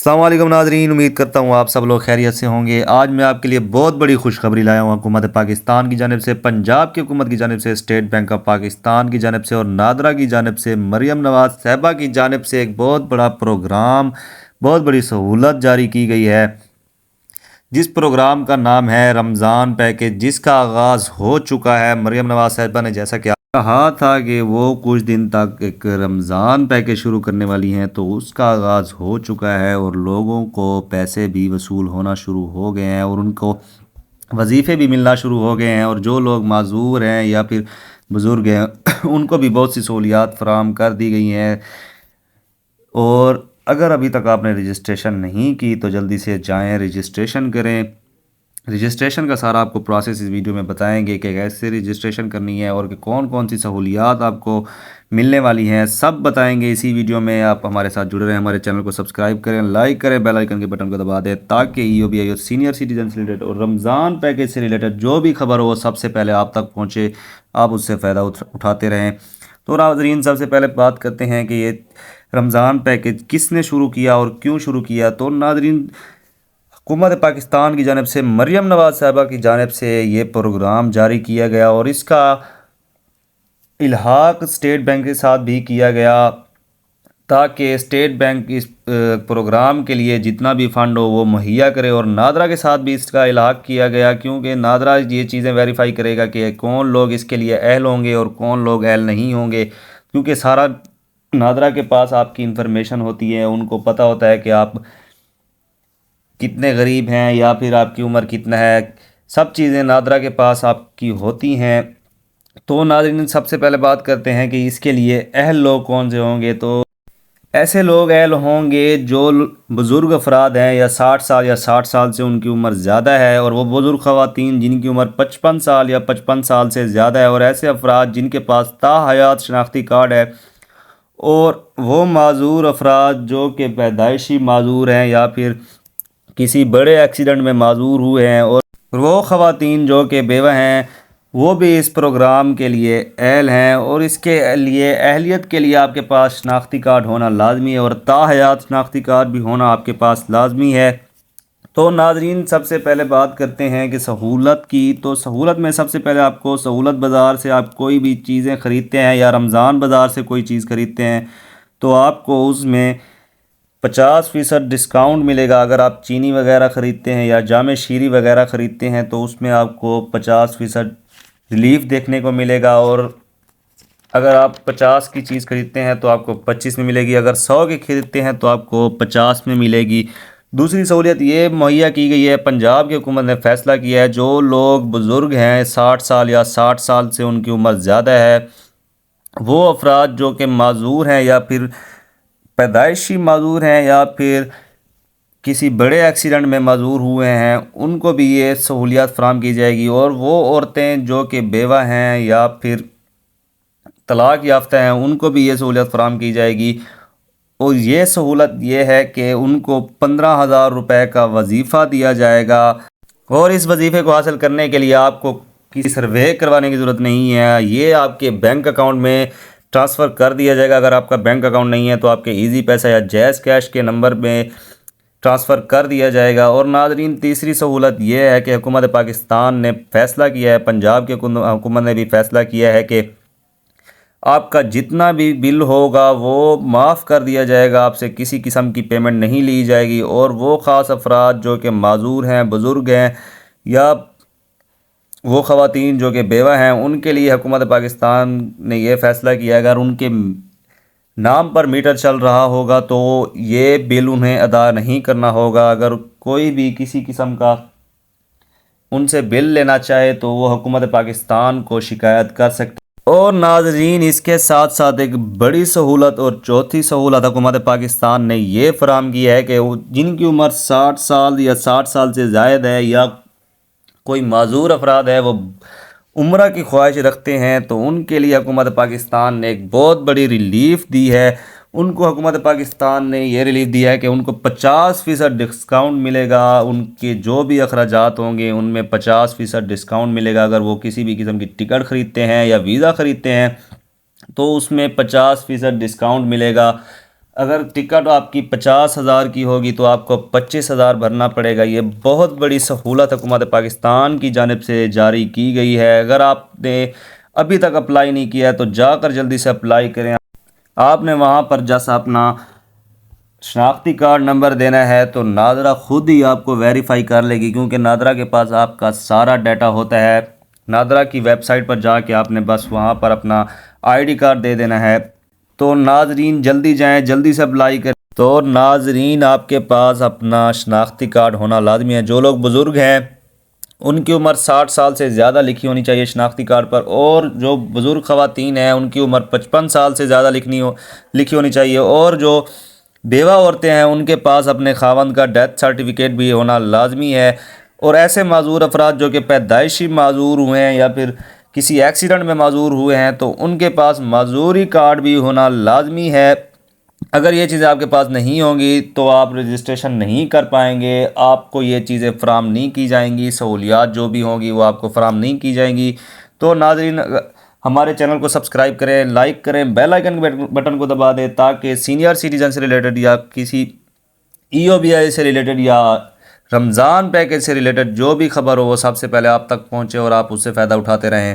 السلام علیکم ناظرین، امید کرتا ہوں آپ سب لوگ خیریت سے ہوں گے۔ آج میں آپ کے لیے بہت بڑی خوشخبری لایا ہوں حکومت پاکستان کی جانب سے، پنجاب کی حکومت کی جانب سے، اسٹیٹ بینک آف پاکستان کی جانب سے اور نادرا کی جانب سے، مریم نواز صاحبہ کی جانب سے ایک بہت بڑا پروگرام، بہت بڑی سہولت جاری کی گئی ہے، جس پروگرام کا نام ہے رمضان پیکیج، جس کا آغاز ہو چکا ہے۔ مریم نواز صاحبہ نے جیسا کہ کہا تھا کہ وہ کچھ دن تک ایک رمضان پیکیج شروع کرنے والی ہیں، تو اس کا آغاز ہو چکا ہے اور لوگوں کو پیسے بھی وصول ہونا شروع ہو گئے ہیں اور ان کو وظیفے بھی ملنا شروع ہو گئے ہیں، اور جو لوگ معذور ہیں یا پھر بزرگ ہیں ان کو بھی بہت سی سہولیات فراہم کر دی گئی ہیں۔ اور اگر ابھی تک آپ نے رجسٹریشن نہیں کی تو جلدی سے جائیں، رجسٹریشن کریں۔ رجسٹریشن کا سارا آپ کو پروسیس اس ویڈیو میں بتائیں گے کہ کیسے رجسٹریشن کرنی ہے اور کہ کون کون سی سہولیات آپ کو ملنے والی ہیں، سب بتائیں گے اسی ویڈیو میں۔ آپ ہمارے ساتھ جڑے رہیں، ہمارے چینل کو سبسکرائب کریں، لائک کریں، بیل آئیکن کے بٹن کو دبا دیں تاکہ EOBI اور سینئر سٹیزن سے ریلیٹڈ اور رمضان پیکیج سے ریلیٹڈ جو بھی خبر ہو وہ سب سے پہلے آپ تک پہنچے، آپ اس سے فائدہ اٹھاتے رہیں۔ تو ناظرین، سب سے پہلے بات کرتے ہیں کہ یہ رمضان پیکیج کس نے شروع کیا اور کیوں شروع کیا۔ تو ناظرین، حکومت پاکستان کی جانب سے مریم نواز صاحبہ کی جانب سے یہ پروگرام جاری کیا گیا اور اس کا الحاق اسٹیٹ بینک کے ساتھ بھی کیا گیا تاکہ اسٹیٹ بینک اس پروگرام کے لیے جتنا بھی فنڈ ہو وہ مہیا کرے، اور نادرا کے ساتھ بھی اس کا الحاق کیا گیا کیونکہ نادرا یہ چیزیں ویریفائی کرے گا کہ کون لوگ اس کے لیے اہل ہوں گے اور کون لوگ اہل نہیں ہوں گے، کیونکہ سارا نادرا کے پاس آپ کی انفارمیشن ہوتی ہے، ان کو پتہ ہوتا ہے کہ آپ کتنے غریب ہیں یا پھر آپ کی عمر کتنا ہے، سب چیزیں نادرا کے پاس آپ کی ہوتی ہیں۔ تو ناظرین، سب سے پہلے بات کرتے ہیں کہ اس کے لیے اہل لوگ کون سے ہوں گے۔ تو ایسے لوگ اہل ہوں گے جو بزرگ افراد ہیں یا 60 سال یا 60 سال سے ان کی عمر زیادہ ہے، اور وہ بزرگ خواتین جن کی عمر 55 سال یا 55 سال سے زیادہ ہے، اور ایسے افراد جن کے پاس تاحیات شناختی کارڈ ہے، اور وہ معذور افراد جو کہ پیدائشی معذور ہیں یا پھر کسی بڑے ایکسیڈنٹ میں معذور ہوئے ہیں، اور وہ خواتین جو کہ بیوہ ہیں وہ بھی اس پروگرام کے لیے اہل ہیں، اور اس کے لیے اہلیت کے لیے آپ کے پاس شناختی کارڈ ہونا لازمی ہے اور تاحیات شناختی کارڈ بھی ہونا آپ کے پاس لازمی ہے۔ تو ناظرین، سب سے پہلے بات کرتے ہیں کہ سہولت کی۔ تو سہولت میں سب سے پہلے آپ کو سہولت بازار سے آپ کوئی بھی چیزیں خریدتے ہیں یا رمضان بازار سے کوئی چیز خریدتے ہیں تو آپ کو اس میں 50% ڈسکاؤنٹ ملے گا۔ اگر آپ چینی وغیرہ خریدتے ہیں یا جامع شیری وغیرہ خریدتے ہیں تو اس میں آپ کو 50% ریلیف دیکھنے کو ملے گا، اور اگر آپ 50 کی چیز خریدتے ہیں تو آپ کو 25 میں ملے گی، اگر 100 کی خریدتے ہیں تو آپ کو 50 میں ملے گی۔ دوسری سہولیت یہ مہیا کی گئی ہے، پنجاب کی حکومت نے فیصلہ کیا ہے جو لوگ بزرگ ہیں 60 سال یا 60 سال سے ان کی عمر زیادہ ہے، وہ افراد جو کہ معذور ہیں یا پھر پیدائشی معذور ہیں یا پھر کسی بڑے ایکسیڈنٹ میں معذور ہوئے ہیں، ان کو بھی یہ سہولیات فراہم کی جائے گی، اور وہ عورتیں جو کہ بیوہ ہیں یا پھر طلاق یافتہ ہیں ان کو بھی یہ سہولیت فراہم کی جائے گی۔ اور یہ سہولت یہ ہے کہ ان کو 15,000 روپے کا وظیفہ دیا جائے گا، اور اس وظیفے کو حاصل کرنے کے لیے آپ کو کسی سروے کروانے کی ضرورت نہیں ہے، یہ آپ کے بینک اکاؤنٹ میں ٹرانسفر کر دیا جائے گا۔ اگر آپ کا بینک اکاؤنٹ نہیں ہے تو آپ کے ایزی پیسہ یا جیز کیش کے نمبر میں ٹرانسفر کر دیا جائے گا۔ اور ناظرین، تیسری سہولت یہ ہے کہ حکومت پاکستان نے فیصلہ کیا ہے، پنجاب کی حکومت نے بھی فیصلہ کیا ہے کہ آپ کا جتنا بھی بل ہوگا وہ معاف کر دیا جائے گا، آپ سے کسی قسم کی پیمنٹ نہیں لی جائے گی، اور وہ خاص افراد جو کہ معذور ہیں، بزرگ ہیں یا وہ خواتین جو کہ بیوہ ہیں ان کے لیے حکومت پاکستان نے یہ فیصلہ کیا ہے اگر ان کے نام پر میٹر چل رہا ہوگا تو یہ بل انہیں ادا نہیں کرنا ہوگا۔ اگر کوئی بھی کسی قسم کا ان سے بل لینا چاہے تو وہ حکومت پاکستان کو شکایت کر سکتے ہیں۔ اور ناظرین، اس کے ساتھ ساتھ ایک بڑی سہولت اور چوتھی سہولت حکومت پاکستان نے یہ فراہم کی ہے کہ جن کی عمر 60 سال یا 60 سال سے زائد ہے یا کوئی معذور افراد ہے، وہ عمرہ کی خواہش رکھتے ہیں، تو ان کے لیے حکومت پاکستان نے ایک بہت بڑی ریلیف دی ہے۔ ان کو حکومت پاکستان نے یہ ریلیف دیا ہے کہ ان کو 50% ڈسکاؤنٹ ملے گا، ان کے جو بھی اخراجات ہوں گے ان میں 50% ڈسکاؤنٹ ملے گا۔ اگر وہ کسی بھی قسم کی ٹکٹ خریدتے ہیں یا ویزا خریدتے ہیں تو اس میں 50% ڈسکاؤنٹ ملے گا۔ اگر ٹکٹ آپ کی 50,000 کی ہوگی تو آپ کو 25,000 بھرنا پڑے گا۔ یہ بہت بڑی سہولت حکومت پاکستان کی جانب سے جاری کی گئی ہے۔ اگر آپ نے ابھی تک اپلائی نہیں کیا ہے تو جا کر جلدی سے اپلائی کریں۔ آپ نے وہاں پر جیسا اپنا شناختی کارڈ نمبر دینا ہے تو ناظرہ خود ہی آپ کو ویریفائی کر لے گی، کیونکہ ناظرہ کے پاس آپ کا سارا ڈیٹا ہوتا ہے۔ ناظرہ کی ویب سائٹ پر جا کے آپ نے بس وہاں پر اپنا آئی ڈی کارڈ دے دینا ہے۔ تو ناظرین جلدی جائیں، جلدی سے اپلائی کریں۔ تو ناظرین آپ کے پاس اپنا شناختی کارڈ ہونا لازمی ہے۔ جو لوگ بزرگ ہیں ان کی عمر 60 سال سے زیادہ لکھی ہونی چاہیے شناختی کارڈ پر، اور جو بزرگ خواتین ہیں ان کی عمر 55 سال سے زیادہ لکھی ہونی چاہیے، اور جو بیوہ عورتیں ہیں ان کے پاس اپنے خاوند کا ڈیتھ سرٹیفکیٹ بھی ہونا لازمی ہے۔ اور ایسے معذور افراد جو کہ پیدائشی معذور ہوئے ہیں یا پھر کسی ایکسیڈنٹ میں معذور ہوئے ہیں تو ان کے پاس معذوری کارڈ بھی ہونا لازمی ہے۔ اگر یہ چیزیں آپ کے پاس نہیں ہوں گی تو آپ رجسٹریشن نہیں کر پائیں گے، آپ کو یہ چیزیں فراہم نہیں کی جائیں گی، سہولیات جو بھی ہوں گی وہ آپ کو فراہم نہیں کی جائیں گی۔ تو ناظرین ہمارے چینل کو سبسکرائب کریں، لائک کریں، بیل آئیکن بٹن کو دبا دیں تاکہ سینئر سٹیزن سے ریلیٹڈ یا کسی ای او بی آئی سے ریلیٹڈ یا رمضان پیکج سے ریلیٹڈ جو بھی خبر ہو وہ سب سے پہلے آپ تک پہنچے اور آپ اس سے فائدہ اٹھاتے رہیں۔